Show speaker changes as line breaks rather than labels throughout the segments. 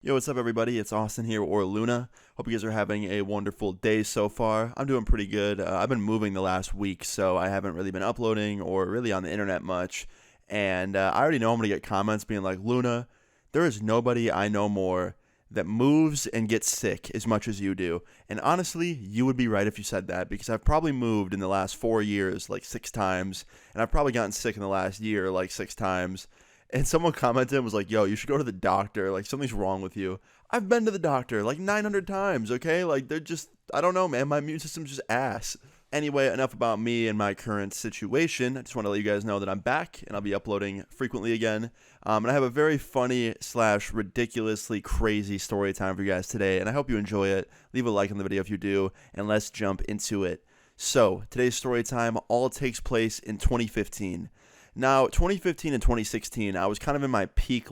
Yo, what's up, everybody? It's Austin here, or Luna. Hope you guys are having a wonderful day so far. I'm doing pretty good. I've been moving the last week, so I haven't really been uploading or really on the internet much. And I already know I'm going to get comments being like, Luna, there is nobody I know more that moves and gets sick as much as you do. And honestly, you would be right if you said that, because I've probably moved in the last 4 years like 6 times, and I've probably gotten sick in the last year like 6 times. And someone commented and was like, yo, you should go to the doctor. Like, something's wrong with you. I've been to the doctor like 900 times, okay? Like, they're just, I don't know, man. My immune system's just ass. Anyway, enough about me and my current situation. I just want to let you guys know that I'm back and I'll be uploading frequently again. And I have a very funny / ridiculously crazy story time for you guys today. And I hope you enjoy it. Leave a like on the video if you do. And let's jump into it. So, today's story time all takes place in 2015. Now, 2015 and 2016, I was kind of in my peak,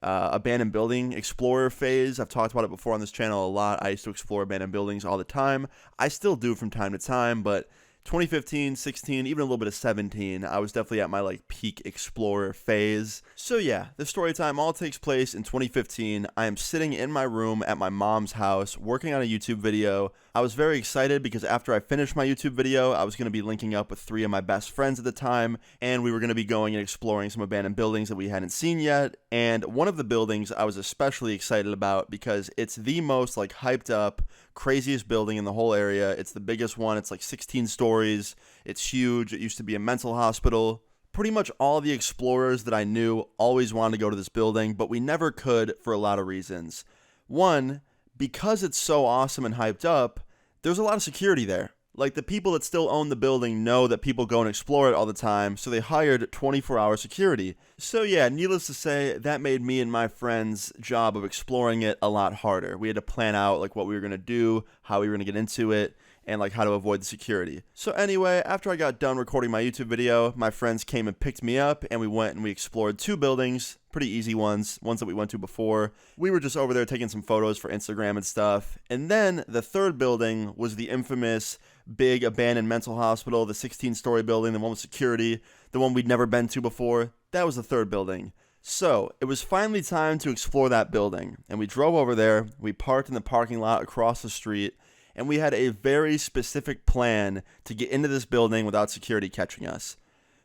abandoned building explorer phase. I've talked about it before on this channel a lot. I used to explore abandoned buildings all the time. I still do from time to time, but 2015, 16, even a little bit of 17, I was definitely at my peak explorer phase. So yeah, this story time all takes place in 2015. I am sitting in my room at my mom's house working on a YouTube video. I was very excited because after I finished my YouTube video, I was going to be linking up with 3 of my best friends at the time, and we were going to be going and exploring some abandoned buildings that we hadn't seen yet. And one of the buildings I was especially excited about because it's the most hyped up, craziest building in the whole area. It's the biggest one. It's 16 stories. It's huge. It used to be a mental hospital. Pretty much all the explorers that I knew always wanted to go to this building, but we never could for a lot of reasons. One, because it's so awesome and hyped up, there's a lot of security there. The people that still own the building know that people go and explore it all the time, so they hired 24-hour security. So yeah, needless to say, that made me and my friends' job of exploring it a lot harder. We had to plan out what we were going to do, how we were going to get into it, and how to avoid the security. So anyway, after I got done recording my YouTube video, my friends came and picked me up, and we went and we explored 2 buildings, pretty easy ones that we went to before. We were just over there taking some photos for Instagram and stuff. And then the 3rd building was the infamous big abandoned mental hospital, the 16-story building, the one with security, the one we'd never been to before. That was the 3rd building. So it was finally time to explore that building, and we drove over there. We parked in the parking lot across the street, and we had a very specific plan to get into this building without security catching us.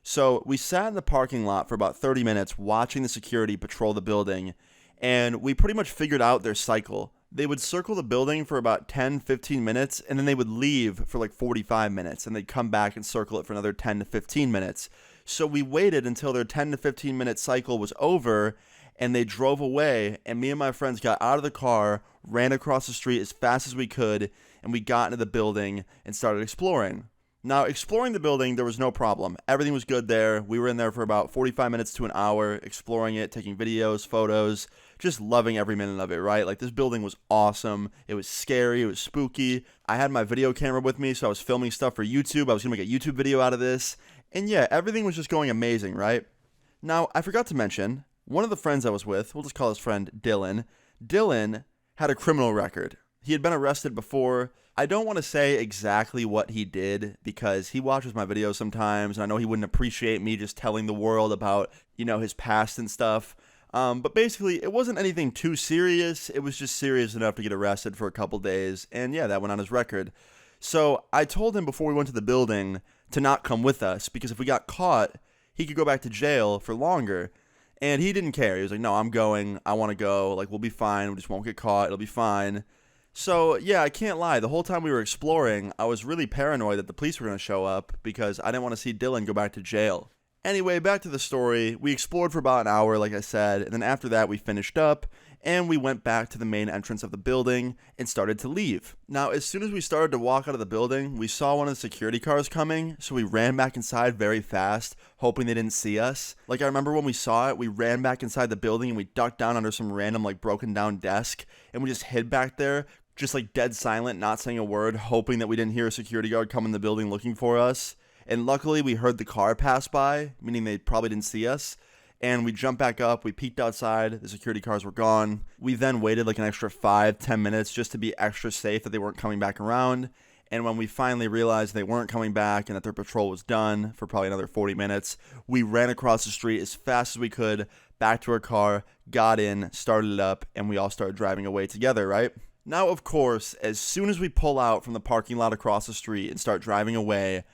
So we sat in the parking lot for about 30 minutes watching the security patrol the building, and we pretty much figured out their cycle. They would circle the building for about 10-15 minutes, and then they would leave for 45 minutes, and they'd come back and circle it for another 10 to 15 minutes. So we waited until their 10 to 15 minute cycle was over, and they drove away, and me and my friends got out of the car, ran across the street as fast as we could, and we got into the building and started exploring. Now, exploring the building, there was no problem. Everything was good there. We were in there for about 45 minutes to an hour, exploring it, taking videos, photos, just loving every minute of it, right? This building was awesome. It was scary. It was spooky. I had my video camera with me, so I was filming stuff for YouTube. I was going to make a YouTube video out of this. And yeah, everything was just going amazing, right? Now, I forgot to mention, one of the friends I was with, we'll just call his friend Dylan. Dylan had a criminal record. He had been arrested before. I don't want to say exactly what he did because he watches my videos sometimes, and I know he wouldn't appreciate me just telling the world about, his past and stuff. But basically, it wasn't anything too serious. It was just serious enough to get arrested for a couple days, and yeah, that went on his record. So I told him before we went to the building to not come with us because if we got caught, he could go back to jail for longer. And he didn't care. He was like, no, I'm going. I want to go. We'll be fine. We just won't get caught. It'll be fine. So, yeah, I can't lie. The whole time we were exploring, I was really paranoid that the police were going to show up because I didn't want to see Dylan go back to jail. Anyway, back to the story. We explored for about an hour, like I said, and then after that we finished up, and we went back to the main entrance of the building and started to leave. Now, as soon as we started to walk out of the building, we saw one of the security cars coming, so we ran back inside very fast, hoping they didn't see us. I remember when we saw it, we ran back inside the building and we ducked down under some random, broken down desk, and we just hid back there, just dead silent, not saying a word, hoping that we didn't hear a security guard come in the building looking for us. And luckily we heard the car pass by, meaning they probably didn't see us. And we jumped back up, we peeked outside, the security cars were gone. We then waited an extra 5-10 minutes just to be extra safe that they weren't coming back around. And when we finally realized they weren't coming back and that their patrol was done for probably another 40 minutes, we ran across the street as fast as we could, back to our car, got in, started it up, and we all started driving away together, right? Now, of course, as soon as we pull out from the parking lot across the street and start driving away,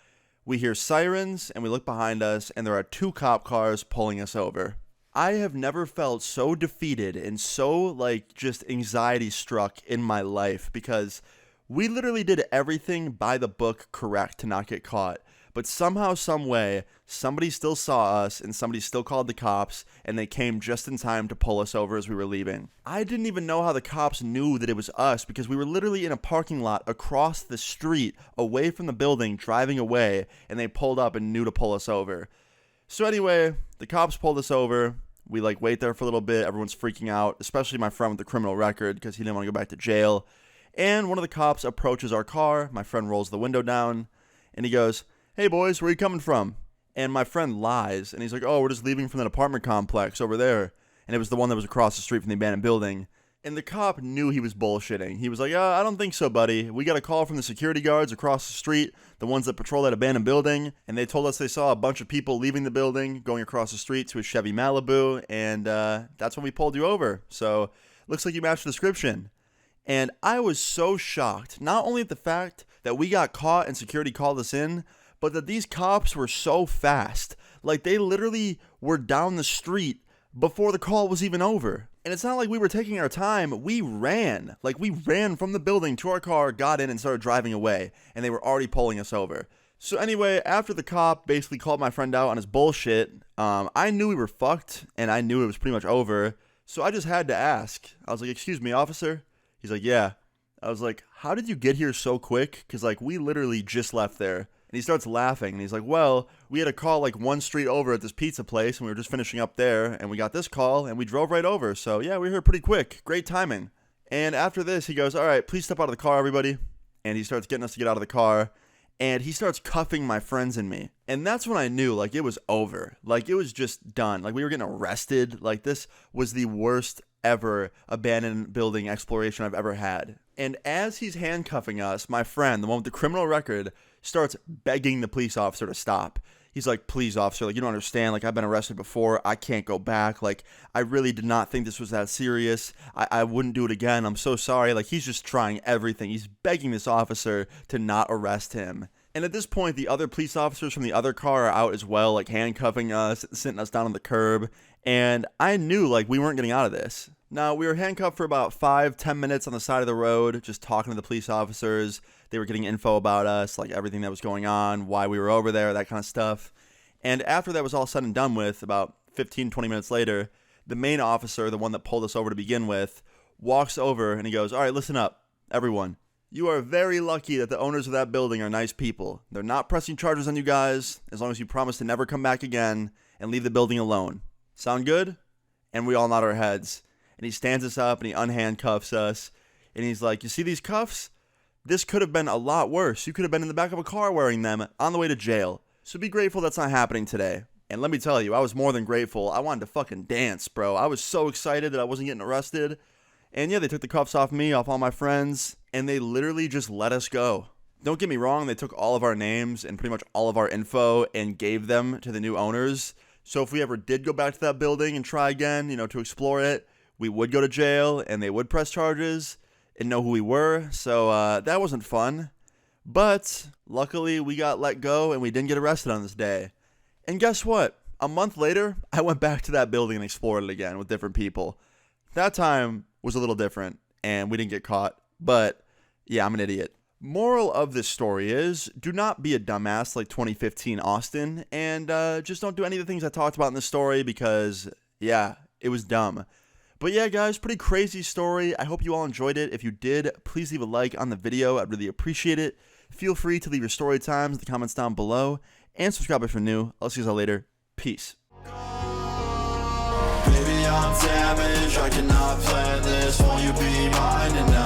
we hear sirens and we look behind us and there are 2 cop cars pulling us over. I have never felt so defeated and so just anxiety struck in my life because we literally did everything by the book correct to not get caught. But somehow, some way, somebody still saw us and somebody still called the cops and they came just in time to pull us over as we were leaving. I didn't even know how the cops knew that it was us because we were literally in a parking lot across the street away from the building driving away, and they pulled up and knew to pull us over. So anyway, the cops pulled us over. We wait there for a little bit. Everyone's freaking out, especially my friend with the criminal record because he didn't want to go back to jail. And one of the cops approaches our car. My friend rolls the window down and he goes, "Hey boys, where are you coming from?" And my friend lies and he's like, "Oh, we're just leaving from that apartment complex over there." And it was the one that was across the street from the abandoned building. And the cop knew he was bullshitting. He was like, "I don't think so, buddy. We got a call from the security guards across the street, the ones that patrol that abandoned building, and they told us they saw a bunch of people leaving the building, going across the street to a Chevy Malibu, and that's when we pulled you over. So, looks like you matched the description." And I was so shocked, not only at the fact that we got caught and security called us in, but that these cops were so fast. They literally were down the street before the call was even over. And it's not like we were taking our time. We ran. We ran from the building to our car, got in, and started driving away. And they were already pulling us over. So anyway, after the cop basically called my friend out on his bullshit, I knew we were fucked, and I knew it was pretty much over. So I just had to ask. I was like, "Excuse me, officer?" He's like, "Yeah." I was like, "How did you get here so quick? Because we literally just left there." And he starts laughing, and he's like, "Well, we had a call 1 street over at this pizza place, and we were just finishing up there, and we got this call, and we drove right over. So, yeah, we were here pretty quick. Great timing." And after this, he goes, "All right, please step out of the car, everybody." And he starts getting us to get out of the car, and he starts cuffing my friends and me. And that's when I knew, it was over. It was just done. We were getting arrested. This was the worst ever abandoned building exploration I've ever had. And as he's handcuffing us, my friend, the one with the criminal record, starts begging the police officer to stop. He's like, "Please, officer, you don't understand. I've been arrested before. I can't go back. I really did not think this was that serious. I wouldn't do it again. I'm so sorry." He's just trying everything. He's begging this officer to not arrest him. And at this point, the other police officers from the other car are out as well, handcuffing us, sitting us down on the curb. And I knew, we weren't getting out of this. Now, we were handcuffed for about 5-10 minutes on the side of the road, just talking to the police officers. They were getting info about us, everything that was going on, why we were over there, that kind of stuff. And after that was all said and done with, about 15-20 minutes later, the main officer, the one that pulled us over to begin with, walks over and he goes, "All right, listen up, everyone. You are very lucky that the owners of that building are nice people. They're not pressing charges on you guys as long as you promise to never come back again and leave the building alone. Sound good?" And we all nod our heads. And he stands us up and he unhandcuffs us. And he's like, "You see these cuffs? This could have been a lot worse. You could have been in the back of a car wearing them on the way to jail. So be grateful that's not happening today." And let me tell you, I was more than grateful. I wanted to fucking dance, bro. I was so excited that I wasn't getting arrested. And yeah, they took the cuffs off me, off all my friends, and they literally just let us go. Don't get me wrong, they took all of our names and pretty much all of our info and gave them to the new owners. So if we ever did go back to that building and try again, to explore it, we would go to jail and they would press charges and know who we were. So that wasn't fun. But luckily we got let go and we didn't get arrested on this day. And guess what? A month later, I went back to that building and explored it again with different people. That time was a little different and we didn't get caught. But yeah, I'm an idiot. Moral of this story is, do not be a dumbass like 2015 Austin, and just don't do any of the things I talked about in this story because, yeah, it was dumb. But yeah, guys, pretty crazy story. I hope you all enjoyed it. If you did, please leave a like on the video. I'd really appreciate it. Feel free to leave your story times in the comments down below, and subscribe if you're new. I'll see you all later. Peace.
Baby, I'm damaged, I cannot plan this. Won't you be mine tonight?